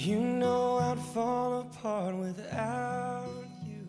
You know I'd fall apart without you.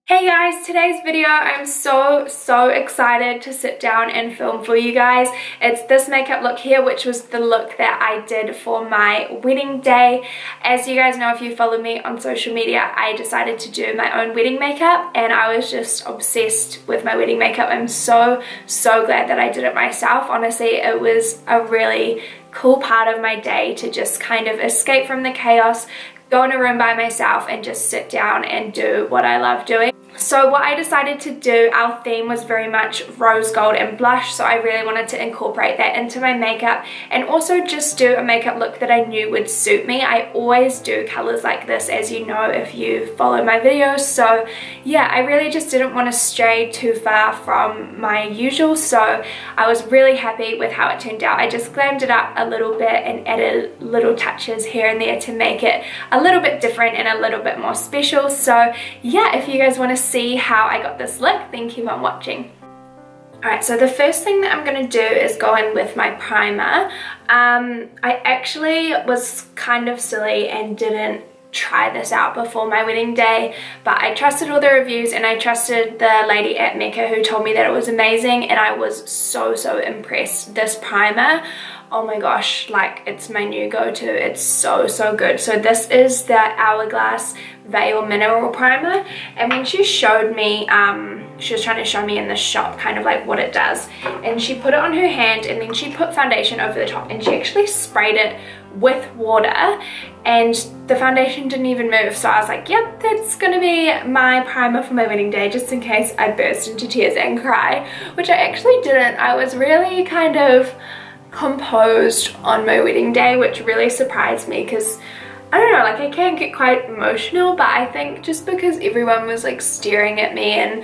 Hey guys, today's video I'm so excited to sit down and film for you guys. It's this makeup look here, which was the look that I did for my wedding day. As you guys know, if you follow me on social media, I decided to do my own wedding makeup and I was just obsessed with my wedding makeup. I'm so glad that I did it myself. Honestly, it was a really cool part of my day to just kind of escape from the chaos, go in a room by myself and just sit down and do what I love doing. So what I decided to do, our theme was very much rose gold and blush, so I really wanted to incorporate that into my makeup and also just do a makeup look that I knew would suit me. I always do colors like this, as you know if you follow my videos, so yeah, I really just didn't want to stray too far from my usual, so I was really happy with how it turned out. I just glammed it up a little bit and added little touches here and there to make it a little bit different and a little bit more special. So yeah, if you guys want to see how I got this look, then keep on watching. Alright, so the first thing that I'm going to do is go in with my primer. I actually was kind of silly and didn't try this out before my wedding day, but I trusted all the reviews and I trusted the lady at Mecca who told me that it was amazing, and I was so impressed. This primer, oh my gosh, like it's my new go-to. It's so good. So this is the Hourglass Veil Mineral Primer, and when she showed me, she was trying to show me in the shop kind of like what it does, and she put it on her hand and then she put foundation over the top and she actually sprayed it with water and the foundation didn't even move. So I was like, yep, that's gonna be my primer for my wedding day, just in case I burst into tears and cry, which I actually didn't. I was really kind of composed on my wedding day, which really surprised me because I don't know, like I can get quite emotional, but I think just because everyone was like staring at me and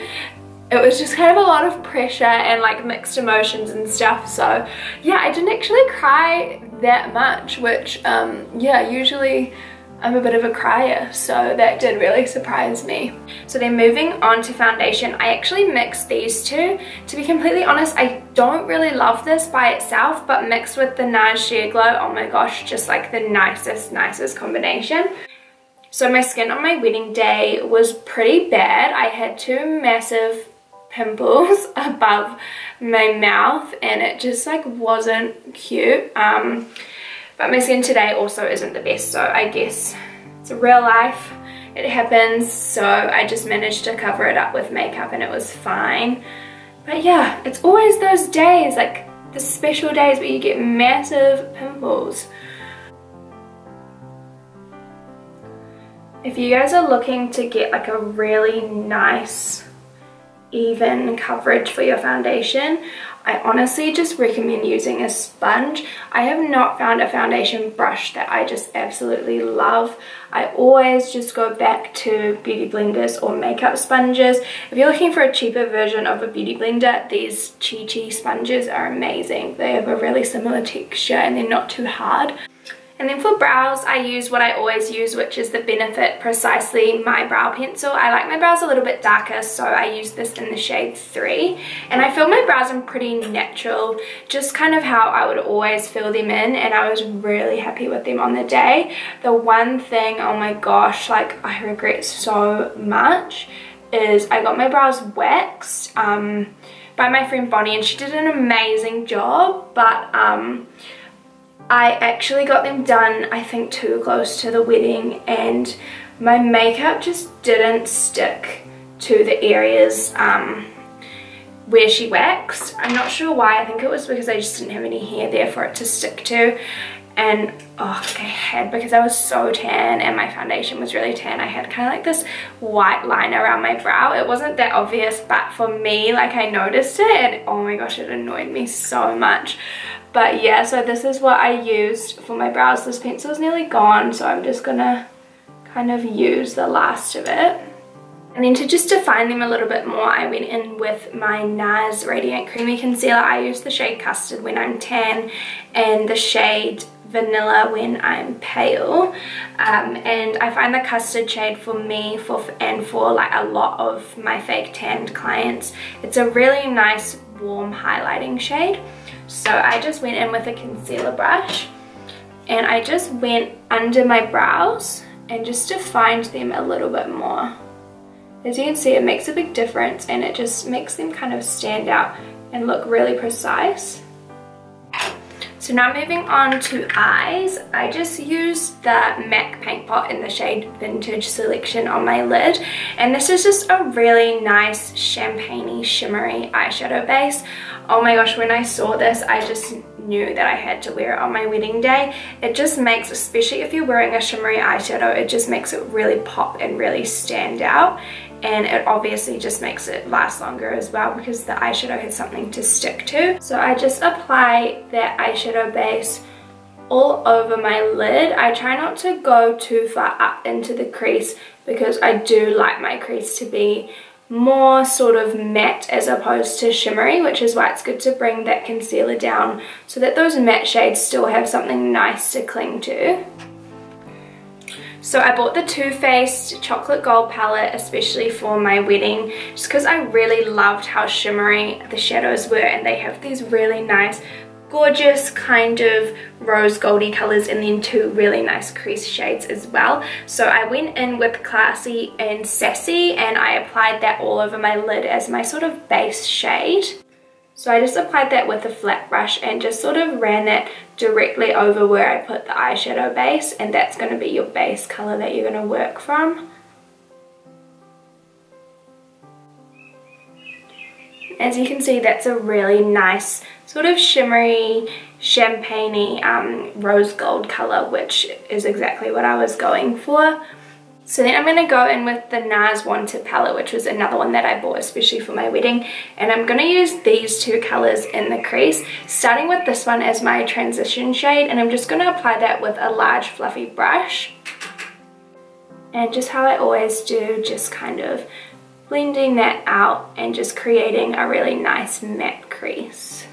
it was just kind of a lot of pressure and like mixed emotions and stuff, so yeah, I didn't actually cry that much, which yeah, usually I'm a bit of a crier, so that did really surprise me. So then moving on to foundation, I actually mixed these two. To be completely honest, I don't really love this by itself, but mixed with the Nars Sheer Glow, oh my gosh, just like the nicest combination. So my skin on my wedding day was pretty bad. I had two massive pimples above my mouth and it just like wasn't cute. But my skin today also isn't the best, so I guess it's real life, it happens. So I just managed to cover it up with makeup and it was fine. But yeah, it's always those days, like the special days where you get massive pimples. If you guys are looking to get like a really nice even coverage for your foundation, I honestly just recommend using a sponge. I have not found a foundation brush that I just absolutely love. I always just go back to beauty blenders or makeup sponges. If you're looking for a cheaper version of a beauty blender, these Chi sponges are amazing. They have a really similar texture and they're not too hard. And then for brows, I use what I always use, which is the Benefit Precisely My Brow Pencil. I like my brows a little bit darker, so I use this in the shade 3. And I fill my brows in pretty natural, just kind of how I would always fill them in, and I was really happy with them on the day. The one thing, oh my gosh, like I regret so much, is I got my brows waxed by my friend Bonnie, and she did an amazing job, but I actually got them done, I think, too close to the wedding, and my makeup just didn't stick to the areas where she waxed. I'm not sure why. I think it was because I just didn't have any hair there for it to stick to, and because I was so tan and my foundation was really tan, I had kind of like this white line around my brow. It wasn't that obvious, but for me, like I noticed it and oh my gosh, it annoyed me so much. But yeah, so this is what I used for my brows. This pencil is nearly gone, so I'm just gonna kind of use the last of it. And then to just define them a little bit more, I went in with my Nars Radiant Creamy Concealer. I use the shade Custard when I'm tan and the shade Vanilla when I'm pale. And I find the Custard shade for me and for like a lot of my fake tanned clients, it's a really nice warm highlighting shade. So I just went in with a concealer brush and I just went under my brows and just defined them a little bit more. As you can see, it makes a big difference and it just makes them kind of stand out and look really precise. So now moving on to eyes, I just used the MAC Paint Pot in the shade Vintage Selection on my lid, and this is just a really nice champagne-y shimmery eyeshadow base. Oh my gosh, when I saw this, I just knew that I had to wear it on my wedding day. It just makes, especially if you're wearing a shimmery eyeshadow, it just makes it really pop and really stand out. And it obviously just makes it last longer as well because the eyeshadow has something to stick to. So I just apply that eyeshadow base all over my lid. I try not to go too far up into the crease because I do like my crease to be more sort of matte as opposed to shimmery, which is why it's good to bring that concealer down so that those matte shades still have something nice to cling to. So I bought the Too Faced Chocolate Gold palette especially for my wedding just because I really loved how shimmery the shadows were, and they have these really nice gorgeous kind of rose goldy colors and then two really nice crease shades as well. So I went in with Classy and Sassy and I applied that all over my lid as my sort of base shade. So I just applied that with a flat brush and just sort of ran that directly over where I put the eyeshadow base, and that's going to be your base color that you're going to work from. As you can see, that's a really nice sort of shimmery, champagne-y rose gold color, which is exactly what I was going for. So then I'm going to go in with the Nars Wanted palette, which was another one that I bought especially for my wedding. And I'm going to use these two colors in the crease, starting with this one as my transition shade. And I'm just going to apply that with a large fluffy brush. And just how I always do, just kind of blending that out and just creating a really nice matte crease.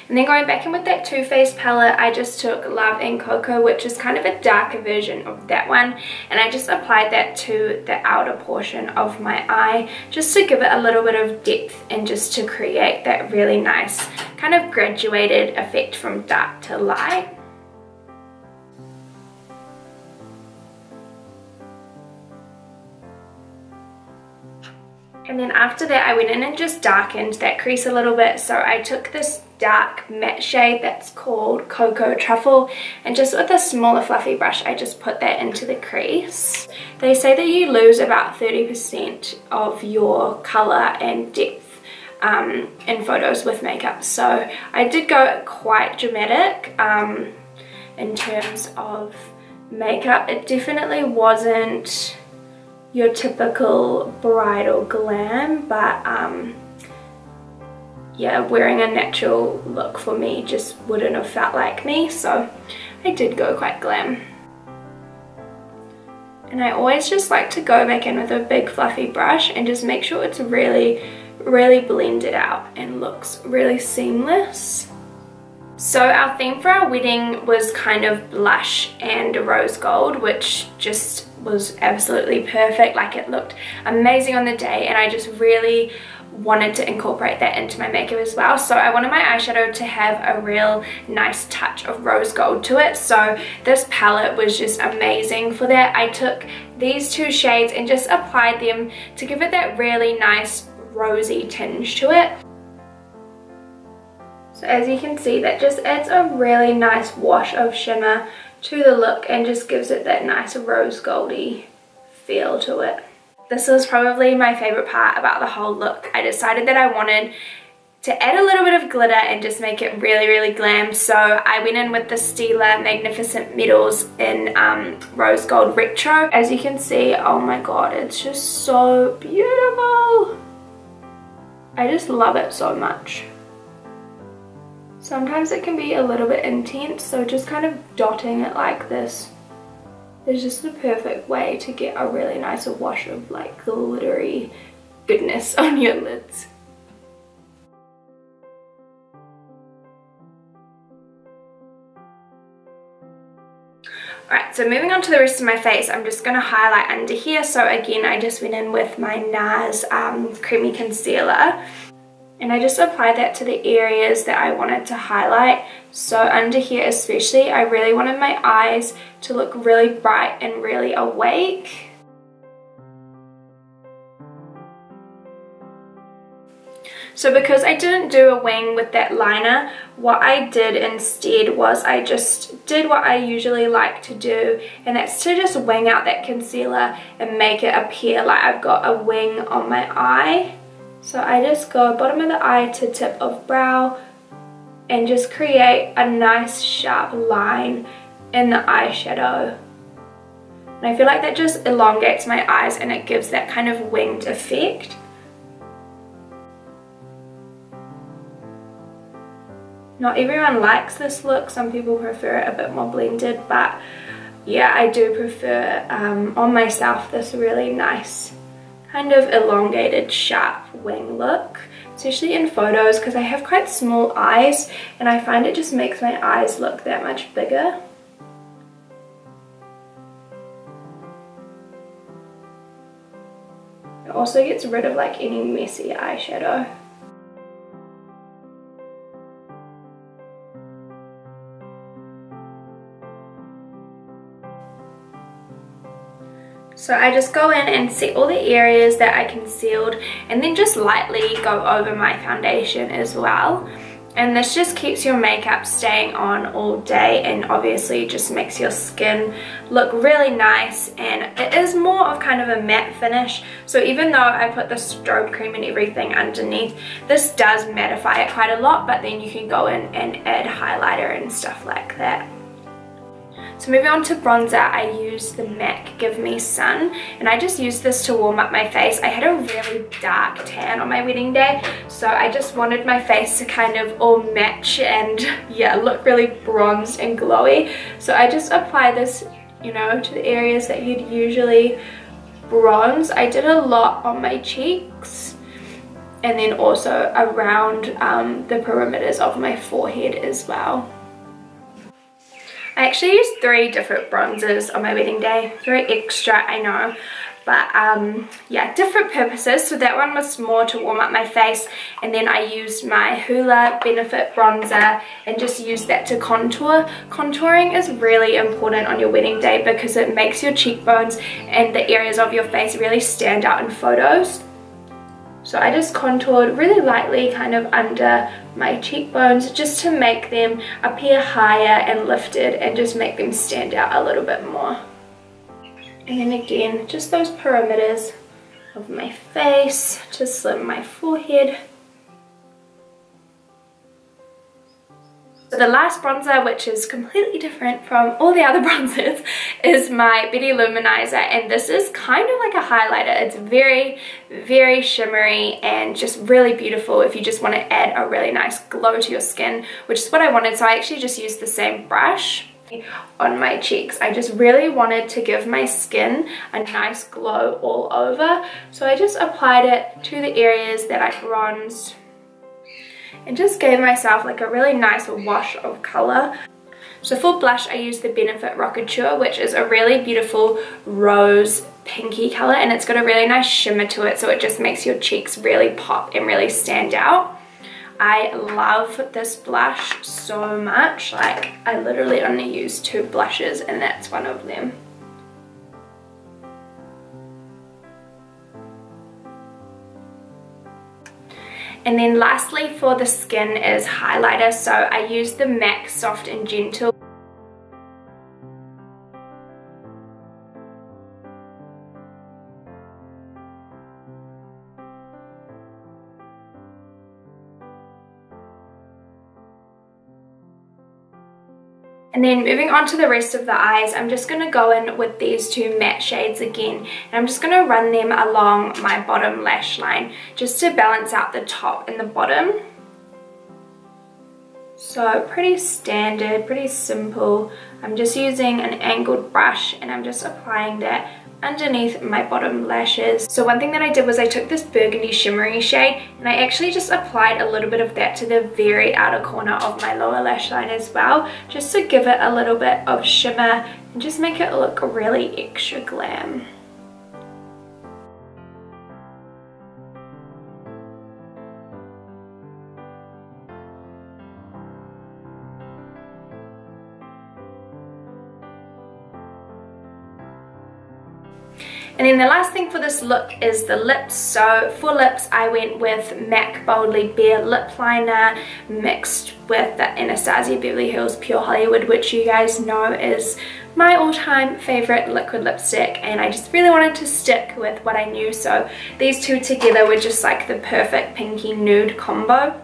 And then going back in with that Too Faced palette, I just took Love and Cocoa, which is kind of a darker version of that one, and I just applied that to the outer portion of my eye just to give it a little bit of depth and just to create that really nice kind of graduated effect from dark to light. And then after that, I went in and just darkened that crease a little bit. So I took this dark matte shade that's called Cocoa Truffle, and just with a smaller fluffy brush, I just put that into the crease. They say that you lose about 30% of your color and depth in photos with makeup. So I did go quite dramatic in terms of makeup. It definitely wasn't your typical bridal glam, but yeah, wearing a natural look for me just wouldn't have felt like me, so I did go quite glam. And I always just like to go back in with a big fluffy brush and just make sure it's really blended out and looks really seamless. So our theme for our wedding was kind of blush and rose gold, which just was absolutely perfect. Like, it looked amazing on the day, and I just really wanted to incorporate that into my makeup as well. So I wanted my eyeshadow to have a real nice touch of rose gold to it, so this palette was just amazing for that. I took these two shades and just applied them to give it that really nice rosy tinge to it. So as you can see, that just adds a really nice wash of shimmer to the look and just gives it that nice rose goldy feel to it. This was probably my favorite part about the whole look. I decided that I wanted to add a little bit of glitter and just make it really glam. So I went in with the Stila Magnificent Metals in Rose Gold Retro. As you can see, oh my god, it's just so beautiful. I just love it so much. Sometimes it can be a little bit intense, so just kind of dotting it like this is just the perfect way to get a really nice wash of like glittery goodness on your lids. Alright, so moving on to the rest of my face, I'm just going to highlight under here. So again, I just went in with my Nars Creamy Concealer. And I just applied that to the areas that I wanted to highlight. So under here especially, I really wanted my eyes to look really bright and really awake. So because I didn't do a wing with that liner, what I did instead was I just did what I usually like to do, and that's to just wing out that concealer and make it appear like I've got a wing on my eye. So I just go bottom of the eye to tip of brow and just create a nice sharp line in the eyeshadow. And I feel like that just elongates my eyes and it gives that kind of winged effect. Not everyone likes this look, some people prefer it a bit more blended, but yeah, I do prefer on myself this really nice kind of elongated sharp wing look, especially in photos because I have quite small eyes and I find it just makes my eyes look that much bigger. It also gets rid of like any messy eyeshadow. So I just go in and set all the areas that I concealed and then just lightly go over my foundation as well. And this just keeps your makeup staying on all day and obviously just makes your skin look really nice, and it is more of kind of a matte finish. So even though I put the strobe cream and everything underneath, this does mattify it quite a lot, but then you can go in and add highlighter and stuff like that. So moving on to bronzer, I used the MAC Give Me Sun, and I just used this to warm up my face. I had a really dark tan on my wedding day, so I just wanted my face to kind of all match and yeah, look really bronzed and glowy. So I just apply this, you know, to the areas that you'd usually bronze. I did a lot on my cheeks and then also around the perimeters of my forehead as well. I actually used 3 different bronzers on my wedding day. Very extra, I know, but yeah, different purposes. So that one was more to warm up my face, and then I used my Hoola Benefit bronzer and just used that to contour. Contouring is really important on your wedding day because it makes your cheekbones and the areas of your face really stand out in photos. So I just contoured really lightly kind of under my cheekbones just to make them appear higher and lifted and just make them stand out a little bit more. And then again, just those perimeters of my face to slim my forehead. So the last bronzer, which is completely different from all the other bronzers, is my Bettyloumanizer, and this is kind of like a highlighter. It's very, very shimmery and just really beautiful if you just want to add a really nice glow to your skin, which is what I wanted. So I actually just used the same brush on my cheeks. I just really wanted to give my skin a nice glow all over, so I just applied it to the areas that I bronzed and just gave myself like a really nice wash of color. So for blush, I used the Benefit Rockateur, which is a really beautiful rose pinky color, and it's got a really nice shimmer to it, so it just makes your cheeks really pop and really stand out. I love this blush so much. Like, I literally only use 2 blushes and that's one of them. And then lastly for the skin is highlighter. So I use the MAC Soft and Gentle. And then moving on to the rest of the eyes, I'm just going to go in with these 2 matte shades again, and I'm just going to run them along my bottom lash line just to balance out the top and the bottom. So pretty standard, pretty simple. I'm just using an angled brush and I'm just applying that underneath my bottom lashes. So one thing that I did was I took this burgundy shimmery shade and I actually just applied a little bit of that to the very outer corner of my lower lash line as well, just to give it a little bit of shimmer and just make it look really extra glam. And then the last thing for this look is the lips. So for lips I went with MAC Boldly Bare Lip Liner mixed with the Anastasia Beverly Hills Pure Hollywood, which you guys know is my all-time favorite liquid lipstick, and I just really wanted to stick with what I knew, so these two together were just like the perfect pinky nude combo.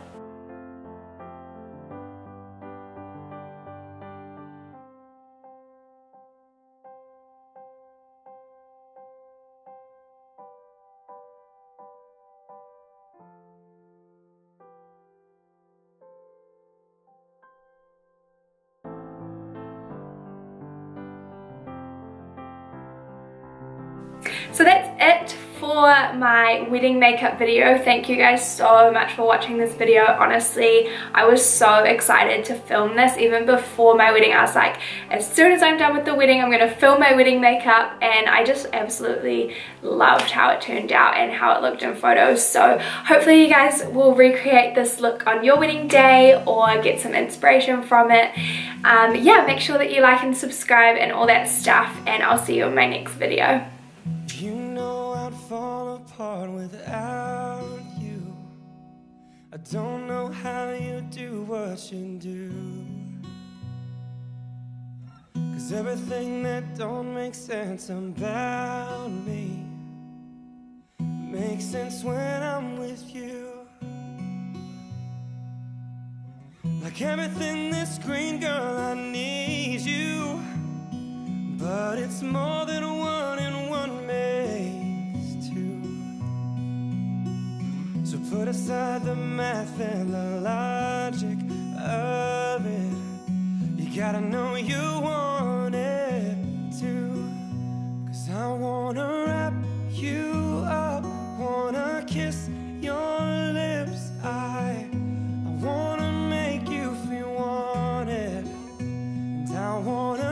So that's it for my wedding makeup video. Thank you guys so much for watching this video. Honestly, I was so excited to film this. Even before my wedding, I was like, as soon as I'm done with the wedding, I'm gonna film my wedding makeup, and I just absolutely loved how it turned out and how it looked in photos. So hopefully you guys will recreate this look on your wedding day or get some inspiration from it. Yeah, make sure that you like and subscribe and all that stuff, and I'll see you in my next video. You know I'd fall apart without you. I don't know how you do what you do, 'cause everything that don't make sense about me makes sense when I'm with you. Like everything this green, girl, I need you, but it's more than one and one makes two. So put aside the math and the logic of it. You gotta know you want it too, 'cause I wanna wrap you up, wanna kiss your lips. I wanna make you feel wanted, and I wanna